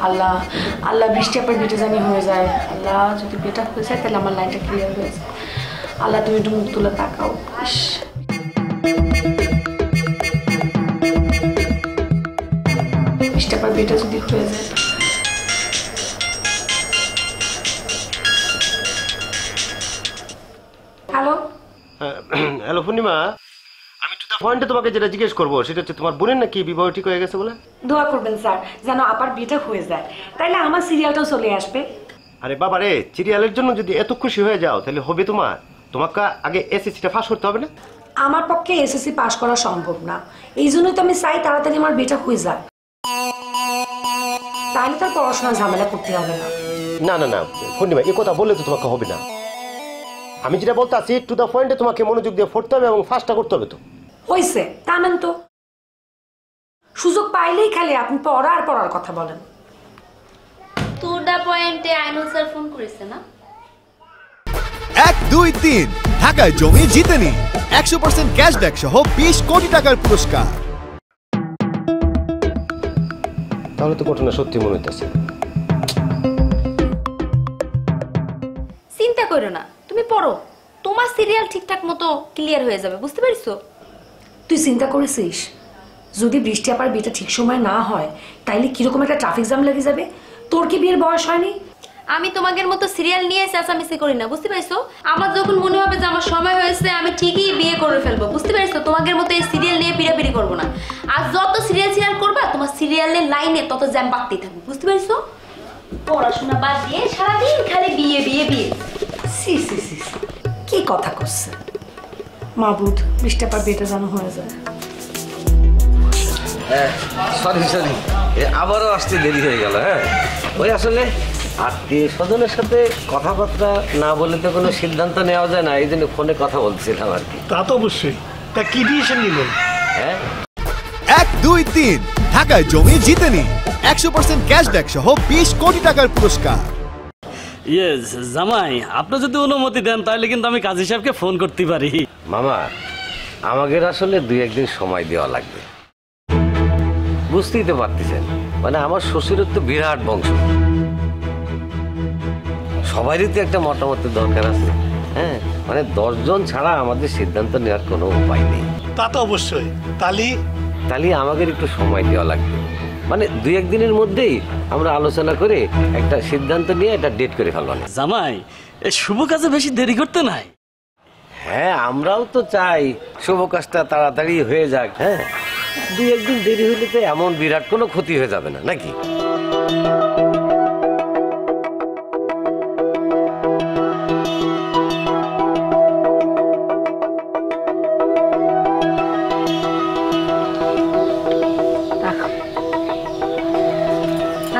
আল্লাহ আল্লাহ বৃষ্টি আপার বিটা জানি হয়ে যায়। আল্লাহ যদি বিটা হয়ে যায় তাহলে আমার লাইনটা ক্লিয়ার হয়ে যায়। আল্লাহ তুমি একটু মুখ তুলে তাকাও। বৃষ্টি আপার বিটা যদি হয়ে যায়। হ্যালো হ্যালো পূর্ণিমা, আমি টু দ্য পয়েন্টে তোমাকে যেটা জিজ্ঞেস করবো সেটা হচ্ছে তোমার বোনের নাকি বিবাহ ঠিক হয়ে গেছে বলে? দোয়া করবেন স্যার যেন আপার বিটা হয়ে যায়, তাইলে আমার সিরিয়ালটাও চলে আসবে। আরে বাবা রে, সিরিয়ালের জন্য যদি এত খুশি হয়ে যাও তাহলে হবে তোমাকে আগে এসএসসিটা পাস করতে হবে না? আমার পক্ষে এসএসসি পাস করা সম্ভব না, এই জন্যই তো আমি চাই তাড়াতাড়ি আমার বিটা হয়ে যায়, তাহলে তার পড়াশোনা ঝামেলা করতে হবে না। না না না পূর্ণিমা, এই কথা বললে তো তোমাকে হবে না। আমি যেটা বলতে আছি টু দ্য পয়েন্টে তোমাকে মনোযোগ দিয়ে পড়তে হবে এবং ফাস্টটা করতে হবে। তো হইছে টানেন তো, সুযোগ পাইলেই খালি আপনি পড়ার কথা বলেন। টু দ্য পয়েন্টে আইনুল স্যার ফোন করেছে না? 1, 2, 3 ঢাকায় জমি জিতে নিন 100% ক্যাশব্যাক সহ 20 কোটি টাকার পুরস্কার। তাহলে তো ঘটনা সত্যি মনে হইতেছে। চিন্তা করো না, তুমি পড়ো, তোমার সিরিয়াল ঠিকঠাক মতো ক্লিয়ার হয়ে যাবে, বুঝতে পারছো? তুই চিন্তা করেছিস যদি বৃষ্টি আপার বিয়েটা ঠিক সময় না হয় তাইলে কিরকম একটা ট্রাফিক জ্যাম লেগে যাবে? তোর কি বিয়ের বয়স হয়নি? আমি তোমাদের মতো সিরিয়াল নিয়ে চেঁচামেচি করি না, বুঝতে পারছো? আমার যখন মনে হবে যে আমার সময় হয়েছে আমি ঠিকই বিয়ে করে ফেলবো, বুঝতে পারছো? তোমাদের মতো এই সিরিয়াল নিয়ে পিড়াপিড়ি করবো না। আর যত সিরিয়াল করবা তোমার সিরিয়ালের লাইনে তত জ্যাম বাড়তেই থাকবে, বুঝতে পারছো? পড়াশোনা বাদ দিয়ে সারাদিন খালি বিয়ে বিয়ে বিয়ে। সি সি সি কি কথা করছে মাহবুদ, বৃষ্টি আপার বিয়েটা যেন হয়ে যায়। সরি আবারও আসতে দেরি হয়ে গেল। হ্যাঁ ওই আসলে আত্মীয় স্বজনের সাথে কথাবার্তা না বলে তো কোনো সিদ্ধান্ত নেওয়া যায় না, এই জন্য ফোনে কথা বলছিলাম আর কি। তা তো অবশ্যই। তা কি ডিসিশন নিলেন? হ্যাঁ 1, 2, 3 ঢাকায় জমি জিতে নিন 100% ক্যাশব্যাক সহ 20 কোটি টাকার পুরস্কার। ইয়েস জামাই, আপনি যদি অনুমতি দেন তাহলে কিন্তু আমি কাজী সাহেবকে ফোন করতে পারি। মামা, আমাদের আসলে 2-1 দিন সময় দেওয়া লাগবে। বুঝতেই তো পারতেছেন, মানে আমার শ্বশুরের তো বিরাট বংশ, সবারই তো একটা মতামতের দরকার আছে। হ্যাঁ মানে 10 জন ছাড়া আমাদের সিদ্ধান্ত নেওয়ার কোনো উপায় নেই। তা তো অবশ্যই। তাহলে আমাদের একটু সময় দেওয়া লাগবে, মানে 2-1 দিনের মধ্যেই আমরা আলোচনা করে একটা সিদ্ধান্ত নিয়ে একটা ডেট করে ফেলবো। জামাই, এই শুভ কাজে বেশি দেরি করতে নাই। হ্যাঁ আমরাও তো চাই শুভ কাজটা তাড়াতাড়ি হয়ে যাক। হ্যাঁ 2-1 দিন দেরি হলে তো এমন বিরাট কোনো ক্ষতি হয়ে যাবে না নাকি?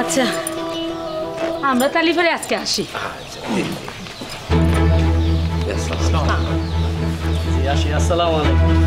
আচ্ছা আমরা তালি করে আজকে আসি। আসসালামু আলাইকুম।